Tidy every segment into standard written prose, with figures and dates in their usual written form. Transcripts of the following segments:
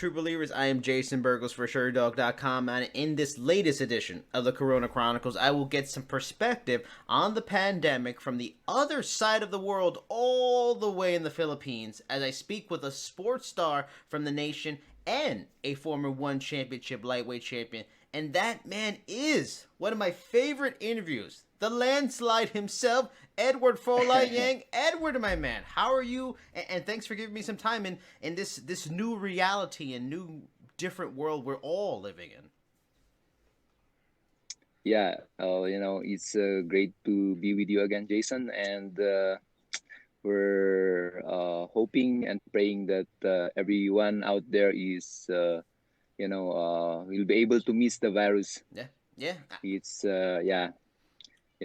true believers? I am Jason BURGOS for Sherdog.com, and in this latest edition of the Corona Chronicles, I will get some perspective on the pandemic from the other side of the world, all the way in the Philippines, as I speak with a sports star from the nation and a former One Championship lightweight champion. And that man is one of my favorite interviews. The landslide himself, Eduard Folayang. Edward, my man, how are you? And thanks for giving me some time in this new reality and new different world we're all living in. Yeah, it's great to be with you again, Jason. And we're hoping and praying that everyone out there is, will be able to miss the virus. Yeah. It's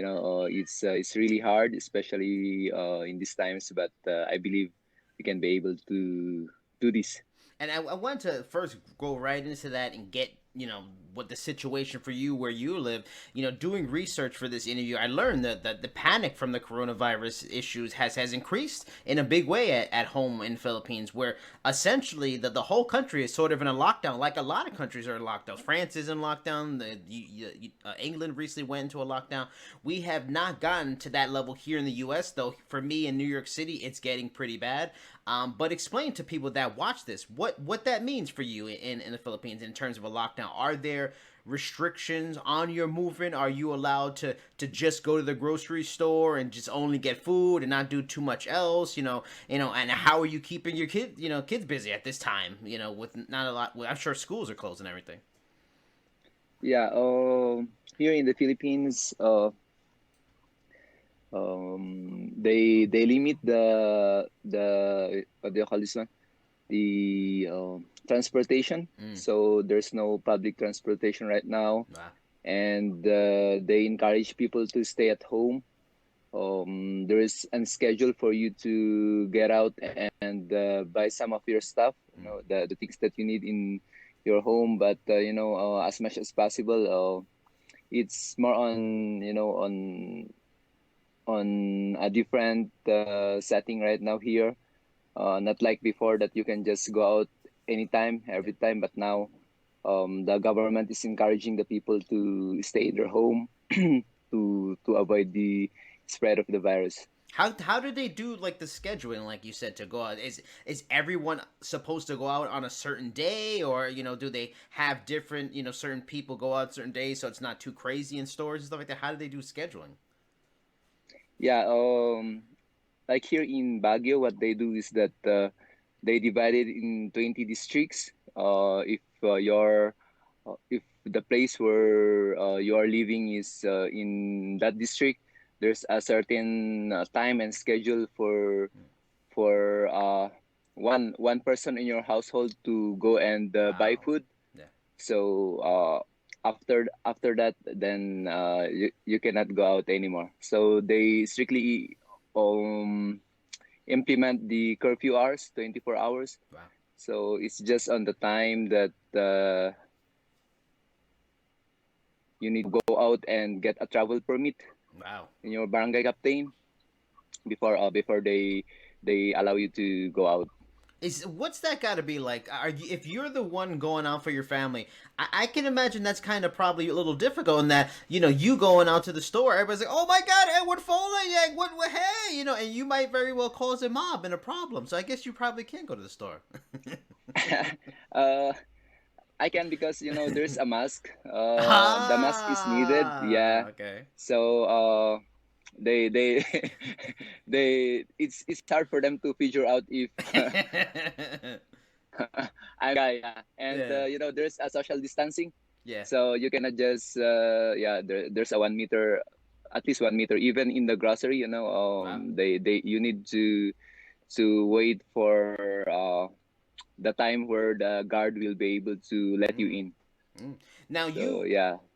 it's really hard, especially in these times. But I believe we can be able to do this. And I want to first go right into that and get, what the situation for you where you live. Doing research for this interview, I learned that the panic from the coronavirus issues has increased in a big way at home in Philippines, where essentially the whole country is sort of in a lockdown, like a lot of countries are in lockdown. France is in lockdown. England recently went into a lockdown. We have not gotten to that level here in the U.S., though. For me in New York City, it's getting pretty bad. But explain to people that watch this what that means for you in the Philippines in terms of a lockdown. Are there restrictions on your movement? Are you allowed to just go to the grocery store and just only get food and not do too much else? And how are you keeping your kids busy at this time? With not a lot. Well, I'm sure schools are closed and everything. Yeah. Here in the Philippines, they limit the what do you call this one, the transportation. So there's no public transportation right now. And they encourage people to stay at home. There is a schedule for you to get out and buy some of your stuff, the things that you need in your home. But as much as possible, it's more on a different setting right now here. Not like before that you can just go out anytime, every time. But now the government is encouraging the people to stay in their home to avoid the spread of the virus. How do they do like the scheduling, like you said, to go out? Is everyone supposed to go out on a certain day, or do they have different certain people go out certain days so it's not too crazy in stores and stuff like that? How do they do scheduling? Yeah, like here in Baguio, what they do is that they divide it in 20 districts. If the place where you are living is in that district, there's a certain time and schedule for one person in your household to go and buy food. Yeah. So after that, then you cannot go out anymore. So they strictly implement the curfew hours, 24 hours. Wow. So it's just on the time that you need to go out and get a travel permit. Wow. In your barangay captain before they allow you to go out. What's that got to be like? If you're the one going out for your family, I can imagine that's kind of probably a little difficult in that, you going out to the store, everybody's like, oh my God, Eduard Folayang, what, hey, and you might very well cause a mob and a problem. So I guess you probably can't go to the store. I can, because there's a mask. The mask is needed. Yeah. Okay. So they it's hard for them to figure out if I'm a guy. Yeah. And there's a social distancing. Yeah. So you cannot just there's a 1 meter, at least 1 meter, even in the grocery. Wow. They you need to wait for the time where the guard will be able to let you in. Now So,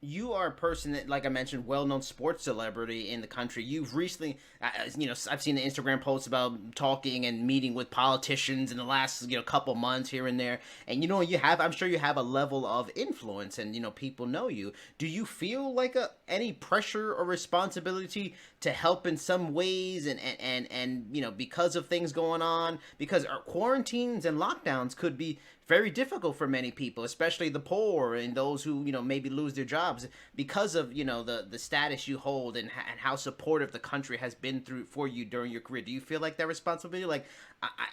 you are a person that, like I mentioned, well-known sports celebrity in the country. You've recently, I've seen the Instagram posts about talking and meeting with politicians in the last, couple months here and there. And I'm sure you have a level of influence, and people know you. Do you feel like any pressure or responsibility to help in some ways, and because of things going on, because our quarantines and lockdowns could be very difficult for many people, especially the poor and those who, maybe lose their jobs because of, the status you hold and how supportive the country has been through for you during your career. Do you feel like that responsibility? Like,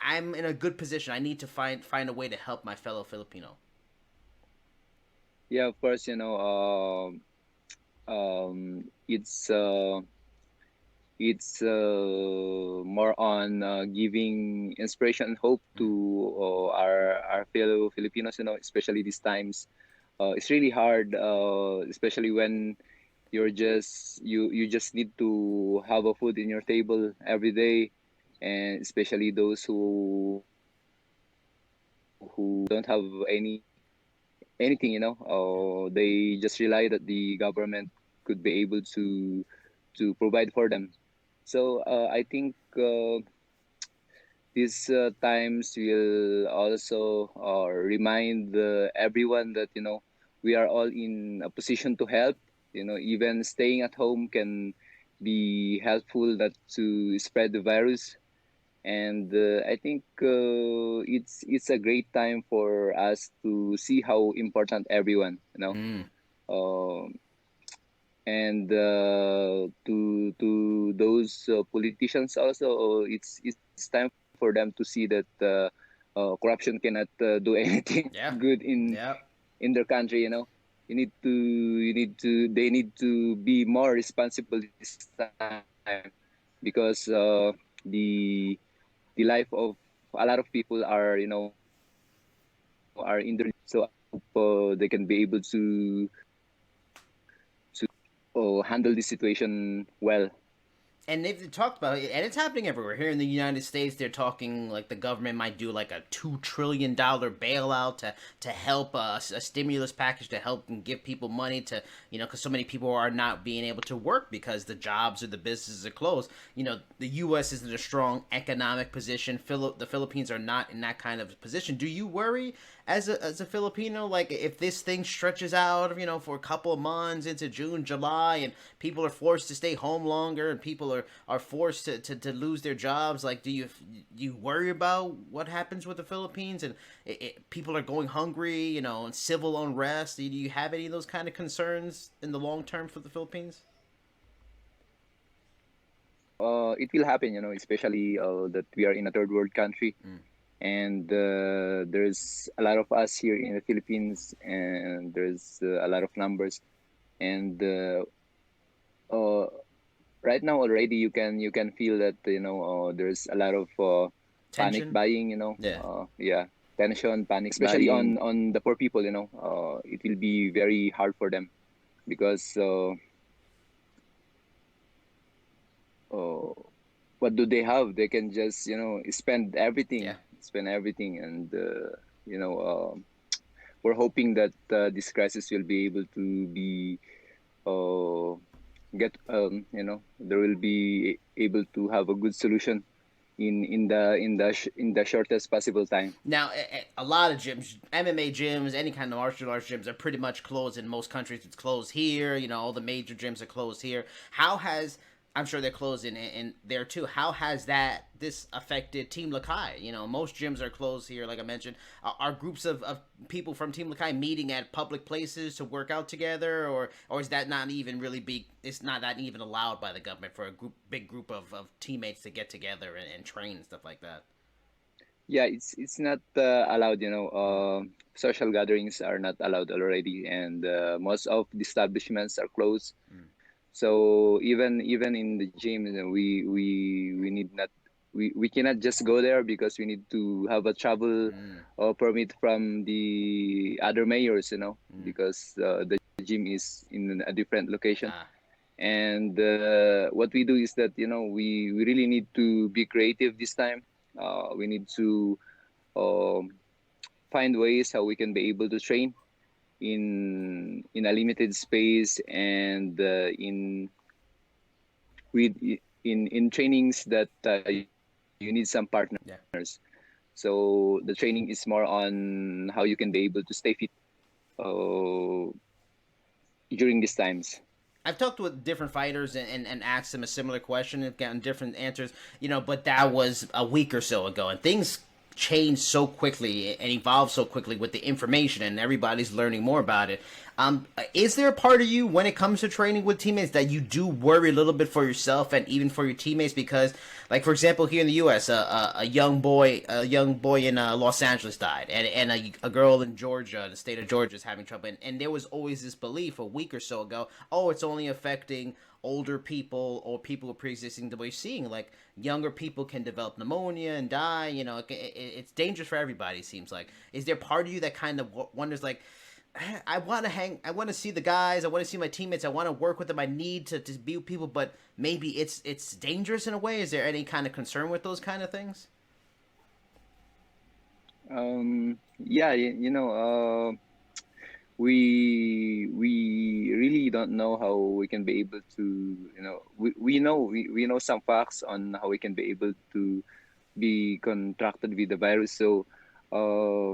I'm in a good position. I need to find a way to help my fellow Filipino. Yeah, of course, it's more on giving inspiration and hope to our fellow Filipinos, especially these times. It's really hard, especially when you just need to have a food in your table every day, and especially those who don't have anything, they just rely that the government could be able to provide for them. So I think these times will also remind everyone that we are all in a position to help. Even staying at home can be helpful not to spread the virus. And I think it's a great time for us to see how important everyone, um, and to those politicians also, it's time for them to see that corruption cannot do anything Yeah. good Yeah. in their country. They need to be more responsible this time, because the the life of a lot of people are in the. So I hope they can be able to handle this situation well. And they've talked about it, and it's happening everywhere. Here in the United States, they're talking like the government might do like a $2 trillion bailout to help a stimulus package to help and give people money to, because so many people are not being able to work because the jobs or the businesses are closed. The U.S. is in a strong economic position. The Philippines are not in that kind of position. Do you worry as a Filipino, like if this thing stretches out, for a couple of months into June, July, and people are forced to stay home longer, and people are forced to lose their jobs? Like, do you worry about what happens with the Philippines, and people are going hungry, and civil unrest? Do you have any of those kind of concerns in the long term for the Philippines? It will happen, especially that we are in a third world country, and there's a lot of us here in the Philippines, and there's a lot of numbers, and uh, right now already you can feel that there's a lot of panic Tension. buying, Yeah. yeah, tension, panic, especially Buying. on the poor people. It will be very hard for them because uh, what do they have? They can just Yeah. spend everything, and you know we're hoping that this crisis will be able to be uh, get there will be able to have a good solution in the shortest possible time. Now, a lot of gyms, MMA gyms, any kind of martial arts gyms are pretty much closed in most countries. It's closed here. All the major gyms are closed here. How has I'm sure they're closed in there too. How has this affected Team Lakai? Most gyms are closed here, like I mentioned. Are groups of people from Team Lakai meeting at public places to work out together, or is that not even really big? It's not that even allowed by the government for a big group of teammates to get together and train and stuff like that. Yeah, it's not allowed. Social gatherings are not allowed already, and most of the establishments are closed. So even in the gym, we need not we cannot just go there because we need to have a travel permit from the other mayors, because the gym is in a different location. Ah, And what we do is that we really need to be creative this time. We need to um, find ways how we can be able to train in a limited space, and with in trainings that you need some yeah. partners. So the training is more on how you can be able to stay fit uh, during these times. I've talked with different fighters and asked them a similar question and gotten different answers, but that was a week or so ago, and things change so quickly and evolve so quickly with the information, and everybody's learning more about it. Is there a part of you when it comes to training with teammates that you do worry a little bit for yourself and even for your teammates? Because, like for example, here in the U.S., a young boy in Los Angeles died, and a girl in Georgia, the state of Georgia, is having trouble. And there was always this belief a week or so ago, oh, it's only affecting older people or people with pre-existing. The way you're seeing, like younger people can develop pneumonia and die. It's dangerous for everybody. It seems like. Is there part of you that kind of wonders, like, I want to see the guys, I want to see my teammates, I want to work with them, I need to be with people, but maybe it's dangerous in a way? Is there any kind of concern with those kind of things? Yeah, we really don't know how we can be able to, we know some facts on how we can be able to be contracted with the virus. So uh,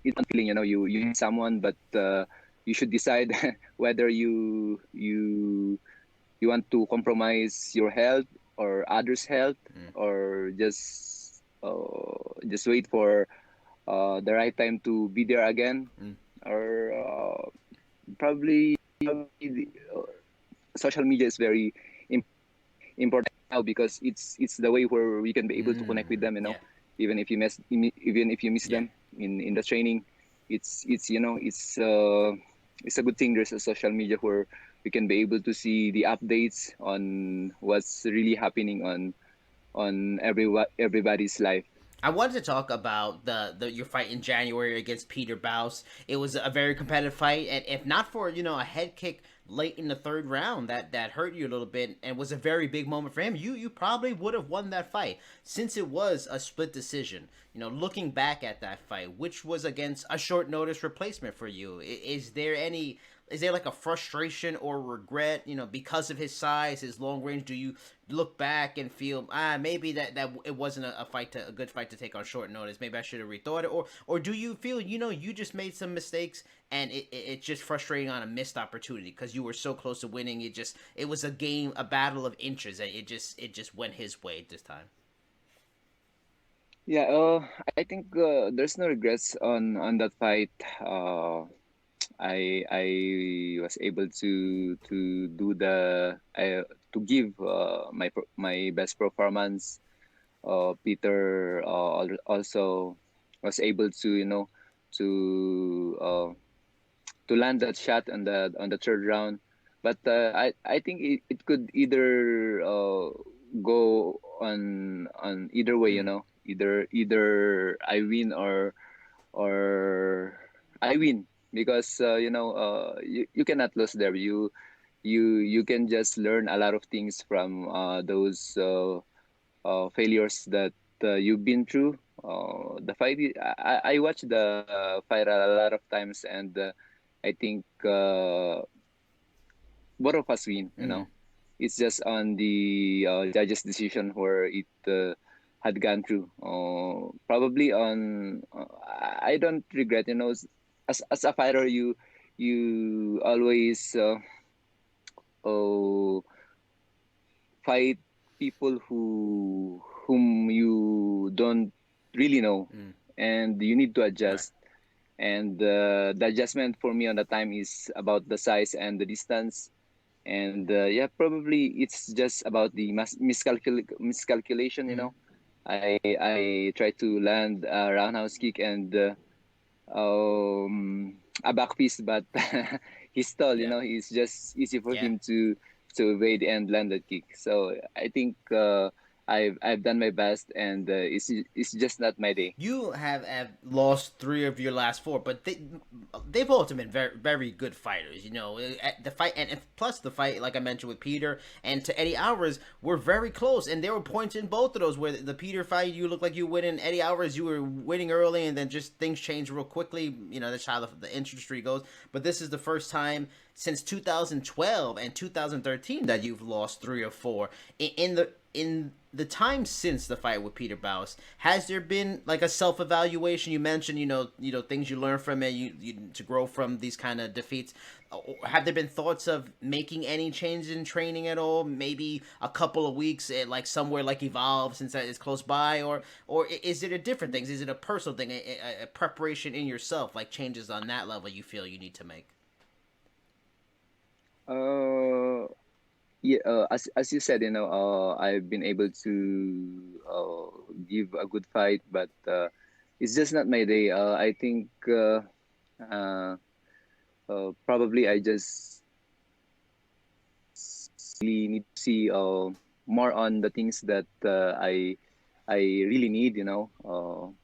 it's not feeling, you need someone, but you should decide whether you want to compromise your health or others' health, or just wait for the right time to be there again, or probably social media is very important now, because it's the way where we can be able to connect with them, Yeah. even if you miss Yeah. them in the training. It's a good thing there's a social media where we can be able to see the updates on what's really happening on everybody's life. I wanted to talk about the your fight in January against Pieter Buist. It was a very competitive fight, and if not for a head kick late in the third round that hurt you a little bit and was a very big moment for him, you probably would have won that fight, since it was a split decision. Looking back at that fight, which was against a short notice replacement for you, is there like a frustration or regret, because of his size, his long range? Do you look back and feel, maybe that it wasn't a good fight to take on short notice? Maybe I should have rethought it, or do you feel, you just made some mistakes and it's just frustrating on a missed opportunity because you were so close to winning? It was a battle of inches, and it just went his way this time. Yeah, I think there's no regrets on that fight. I was able to do to give my best performance. Peter also was able to, to uh, to land that shot on the third round. But I think it could either go on either way, either I win or I win, because you cannot lose there. You can just learn a lot of things from those failures that you've been through. The fight, I watched the fight a lot of times, and I think both of us win. It's just on the judge's decision where it had gone through. Probably on, I don't regret. As a fighter, you always uh, fight people whom you don't really know, and you need to Right. adjust. And the adjustment for me on the time is about the size and the distance. And yeah, probably it's just about the miscalculation. I try to land a roundhouse kick and a back piece, but he's tall. Yeah. It's just easy for Yeah. him to evade and land the kick. So I think I've done my best, and it's just not my day. You have lost three of your last four, but they've all been very very good fighters. The fight, and plus the fight, like I mentioned with Peter and to Eddie Alvarez, were very close, and there were points in both of those where the Peter fight you looked like you winning, Eddie Alvarez you were winning early, and then just things changed real quickly. That's how the industry goes. But this is the first time since 2012 and 2013 that you've lost three or four in the in the time since the fight with Pieter Buist, has there been like a self-evaluation? You mentioned, things you learn from it, you to grow from these kind of defeats. Have there been thoughts of making any changes in training at all? Maybe a couple of weeks at like somewhere like Evolve, since that is close by, or is it a different thing? Is it a personal thing, a preparation in yourself, like changes on that level you feel you need to make? Uh, yeah, as you said, I've been able to give a good fight, but it's just not my day. I think uh, probably I just really need to see more on the things that I really need. So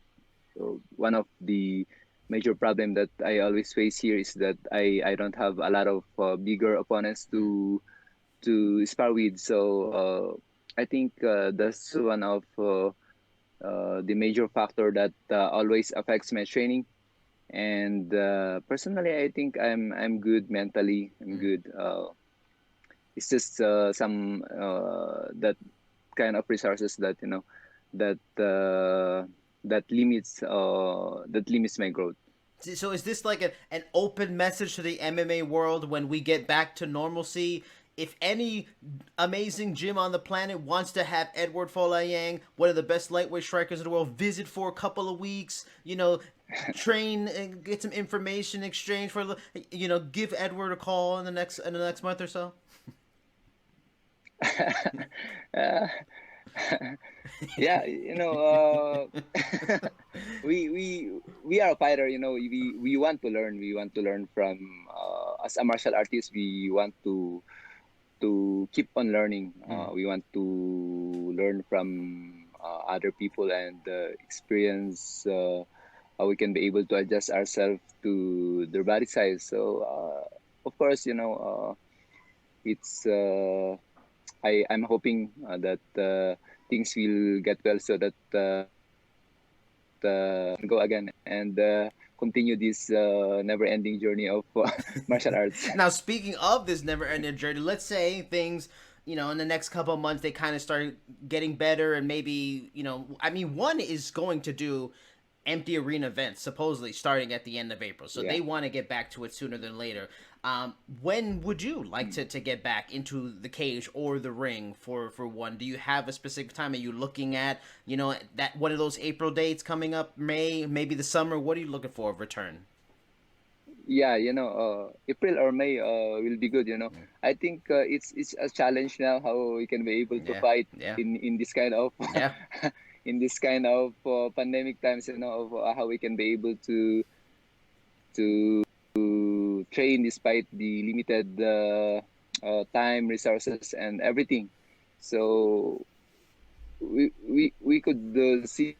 one of the major problem that I always face here is that I don't have a lot of bigger opponents to spar with. So I think that's one of the major factor that always affects my training. And personally, I think I'm good mentally. I'm good. It's just some that kind of resources that that that limits my growth. So is this like an open message to the MMA world when we get back to normalcy? If any amazing gym on the planet wants to have Eduard Folayang, one of the best lightweight strikers in the world, visit for a couple of weeks, train and get some information exchange for, give Edward a call in the next month or so. uh, yeah, we are a fighter. We want to learn. We want to learn from as a martial artist. We want to keep on learning. We want to learn from other people and experience how we can be able to adjust ourselves to their body size. So of course, it's I'm hoping that things will get well so that go again and continue this never-ending journey of martial arts. Now, speaking of this never-ending journey, let's say things, in the next couple of months they kind of start getting better, and maybe, I mean, one is going to do empty arena events supposedly starting at the end of April, so Yeah. they want to get back to it sooner than later. When would you like to get back into the cage or the ring for one? Do you have a specific time? Are you looking at, that one of those April dates coming up, May, maybe the summer? What are you looking for of return? Yeah, April or May will be good. I think it's a challenge now how we can be able to Yeah, fight yeah, in this kind of yeah. in this kind of pandemic times. Of how we can be able to train despite the limited time, resources, and everything. So we could see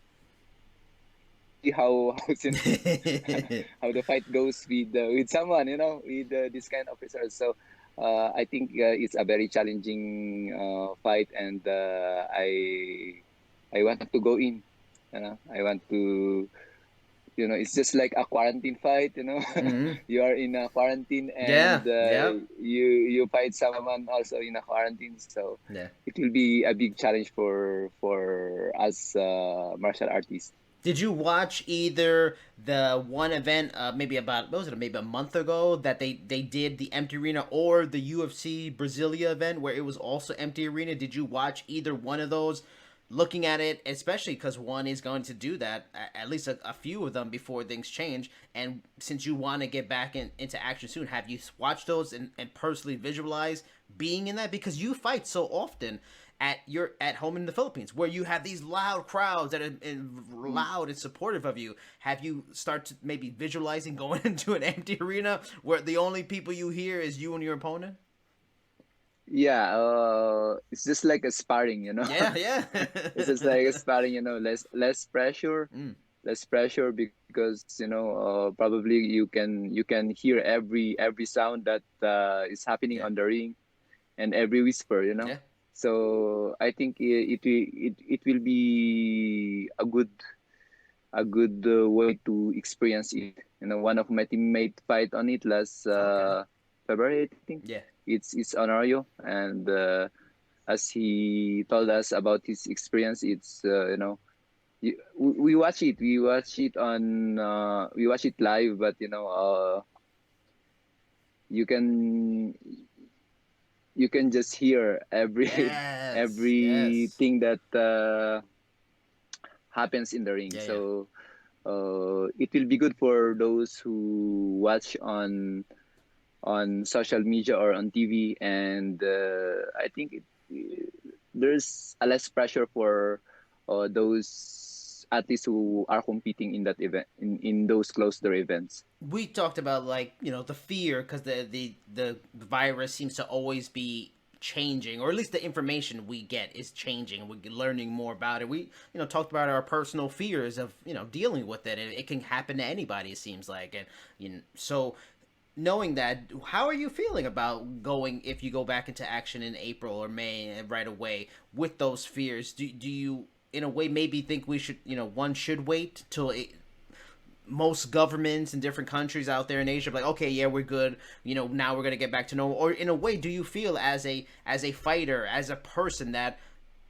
how how the fight goes with someone, with this kind of resource. So I think it's a very challenging fight, and I want to go in. I want to. It's just like a quarantine fight. Hmm. You are in a quarantine, and Yeah, yeah, you fight someone also in a quarantine. So yeah. it will be a big challenge for us martial artists. Did you watch either the one event, maybe about, what was it, maybe a month ago, that they did the empty arena, or the UFC Brasilia event where it was also empty arena? Did you watch either one of those? Looking at it, especially because one is going to do that, at least a few of them before things change. And since you want to get back into action soon, have you watched those and personally visualize being in that? Because you fight so often at home in the Philippines, where you have these loud crowds that are loud and supportive of you. Have you start to maybe visualizing going into an empty arena where the only people you hear is you and your opponent? Yeah, it's just like a sparring. Yeah, yeah. It's just like a sparring. Less pressure, Mm, less pressure because probably you can hear every sound that is happening yeah, on the ring and every whisper. yeah. So I think it will be a good way to experience it. One of my teammates fight on it last Okay. February, I think. Yeah. It's Honorio, and as he told us about his experience, it's we watch it. We watch it on. We watch it live, but you can you can just hear Yes, yes. everything that happens in the ring. Yeah, yeah. So it will be good for those who watch on social media or on TV, and I think there's a less pressure for those athletes who are competing in that event in those closed door events. We talked about, like, the fear, because the virus seems to always be changing, or at least the information we get is changing. We're learning more about it. We talked about our personal fears of dealing with it. It can happen to anybody, it seems like. And so knowing that, how are you feeling about going, if you go back into action in April or May right away, with those fears? Do you, in a way, maybe think we should, one should wait till most governments in different countries out there in Asia like, okay, yeah, we're good, now we're gonna get back to normal? Or in a way, do you feel as a fighter, as a person, that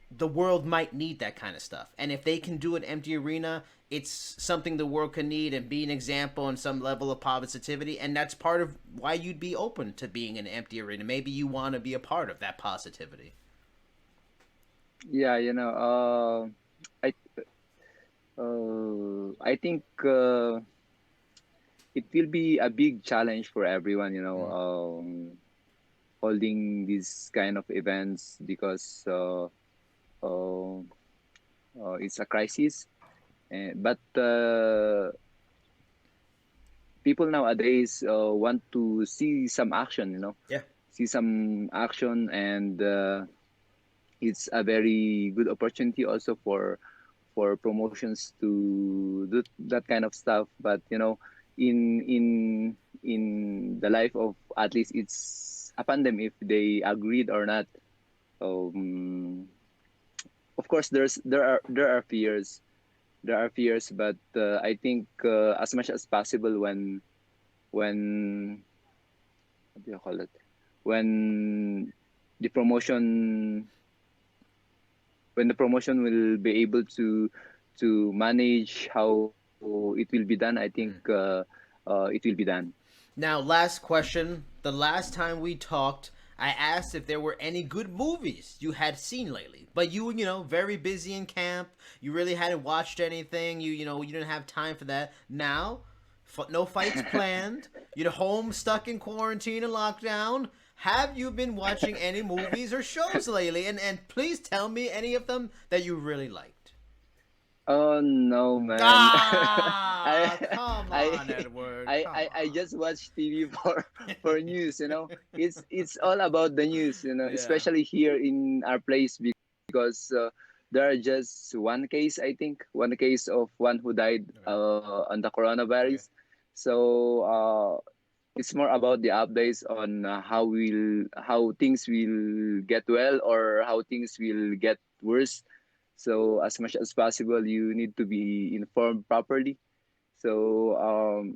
the world might need that kind of stuff, and if they can do an empty arena, it's something the world can need and be an example and some level of positivity, and that's part of why you'd be open to being an empty arena? Maybe you want to be a part of that positivity. Yeah, I think it will be a big challenge for everyone, Mm. holding these kind of events because uh, it's a crisis. But people nowadays want to see some action, Yeah. see some action, and it's a very good opportunity also for promotions to do that kind of stuff. But in the life of athletes, it's upon them if they agreed or not. Um, of course, there are fears, but I think as much as possible when what do you call it, when the promotion when the promotion will be able to manage how it will be done, I think it will be done. Now, last question. The last time we talked, I asked if there were any good movies you had seen lately. But very busy in camp. You really hadn't watched anything. You didn't have time for that. Now, no fights planned. You're home, stuck in quarantine and lockdown. Have you been watching any movies or shows lately? And please tell me any of them that you really liked. Oh no, man! Ah, I come I on, Edward. I Come I just watch TV on. for news. It's all about the news. Yeah. Especially here in our place because there are just one case. I think one case of one who died Okay. on the Okay. coronavirus. So it's more about the updates on how things will get well or how things will get worse. So as much as possible, you need to be informed properly. So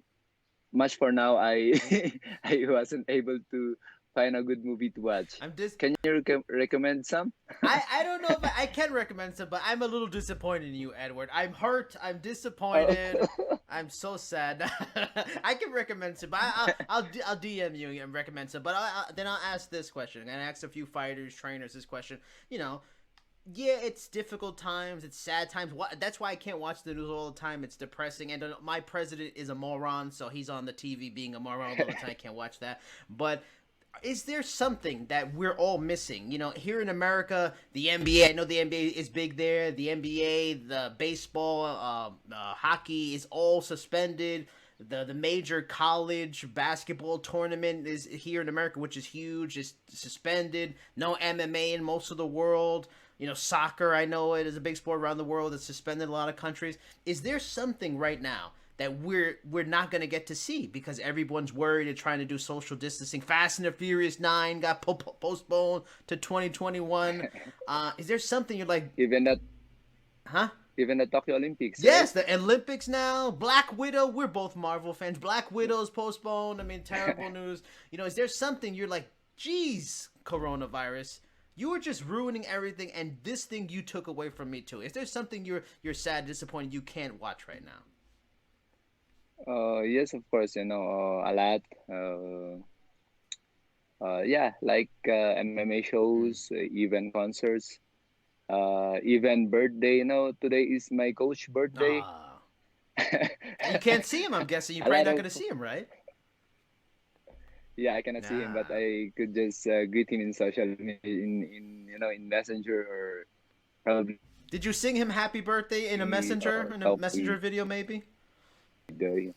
much for now, I I wasn't able to find a good movie to watch. I'm dis Can you recommend some? I don't know if I can recommend some, but I'm a little disappointed in you, Edward. I'm hurt. I'm Oh. disappointed. I'm so sad. I can recommend some, but I'll DM you and recommend some. But then I'll ask this question. And ask a few fighters, trainers this question. Yeah, it's difficult times. It's sad times. That's why I can't watch the news all the time. It's depressing. And my president is a moron, so he's on the TV being a moron all the time. I can't watch that. But is there something that we're all missing? Here in America, the NBA, I know the NBA is big there. The NBA, the baseball, hockey is all suspended. The major college basketball tournament is here in America, which is huge, is suspended. No MMA in most of the world. Soccer, I know it is a big sport around the world. It's suspended in a lot of countries. Is there something right now that we're not going to get to see because everyone's worried and trying to do social distancing? Fast and the Furious 9 got postponed to 2021. Is there something you're like, even that huh? even the Tokyo Olympics, right? Yes, the Olympics now. Black Widow. We're both Marvel fans. Black Widow's postponed. I mean, terrible news. Is there something you're like, geez, coronavirus, You were just ruining everything, and this thing you took away from me too. Is there something you're sad, disappointed you can't watch right now? Yes, of course, a lot. Yeah, like MMA shows, even concerts, even birthday. Today is my coach' birthday. Ah, you can't see him. I'm guessing you're A probably lot not of going to see him, right? Yeah, I cannot see him, but Ah. I could just greet him in social media, in Messenger, or probably Did you sing him happy birthday in a messenger talk with video maybe? the